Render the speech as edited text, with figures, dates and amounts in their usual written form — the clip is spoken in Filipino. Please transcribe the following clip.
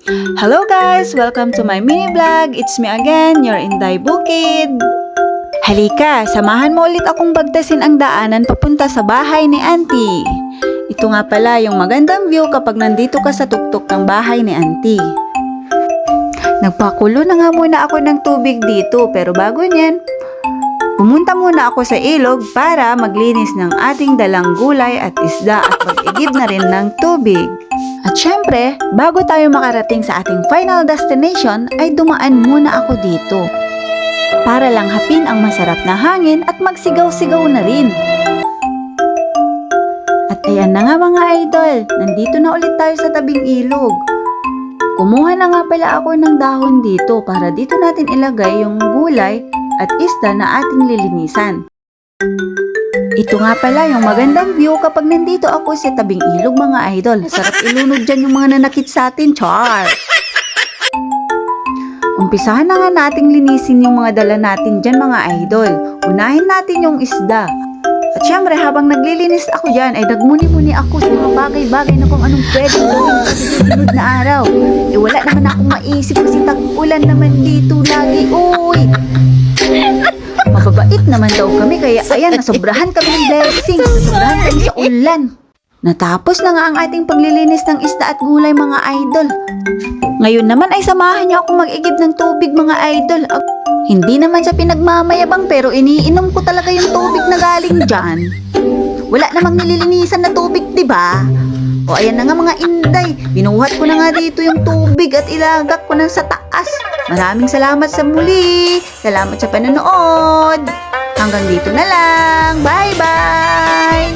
Hello guys! Welcome to my mini vlog. It's me again, your Inday Bukid. Halika, samahan mo ulit akong bagtasin ang daanan papunta sa bahay ni Auntie. Ito nga pala yung magandang view kapag nandito ka sa tuktok ng bahay ni Auntie. Nagpakulo na nga muna ako ng tubig dito, pero bago niyan, pumunta muna ako sa ilog para maglinis ng ating dalang gulay at isda at mag-igib na rin ng tubig. At syempre, bago tayo makarating sa ating final destination, ay dumaan muna ako dito para lang hapin ang masarap na hangin at magsigaw-sigaw na rin. At ayan na nga mga idol, nandito na ulit tayo sa tabing ilog. Kumuha na nga pala ako ng dahon dito para dito natin ilagay yung gulay at isda na ating lilinisan. Ito nga pala yung magandang view kapag nandito ako sa tabing ilog mga idol. Sarap ilunod dyan yung mga nanakit sa atin, char! Umpisahan na nga nating linisin yung mga dala natin dyan mga idol. Unahin natin yung isda. At syempre habang naglilinis ako dyan ay nagmuni-muni ako sa mga bagay-bagay na kung anong pwedeng gawin sa susunod na araw. Wala naman akong maisip kasi tag-ulan naman dito lagi. Uy! Mababait naman daw kami kaya ayan, nasobrahan kami ng blessings, nasobrahan kami sa ulan. Natapos na nga ang ating paglilinis ng isda at gulay mga idol. Ngayon naman ay samahan niyo akong mag-igib ng tubig mga idol. Hindi naman siya pinagmamayabang pero iniinom ko talaga yung tubig na galing dyan. Wala namang nililinisan na tubig, diba? O ayan na nga mga inday, binuhat ko na nga dito yung tubig at ilagak ko na sa taas. Maraming salamat sa muli. Salamat sa panonood. Hanggang dito na lang. Bye-bye!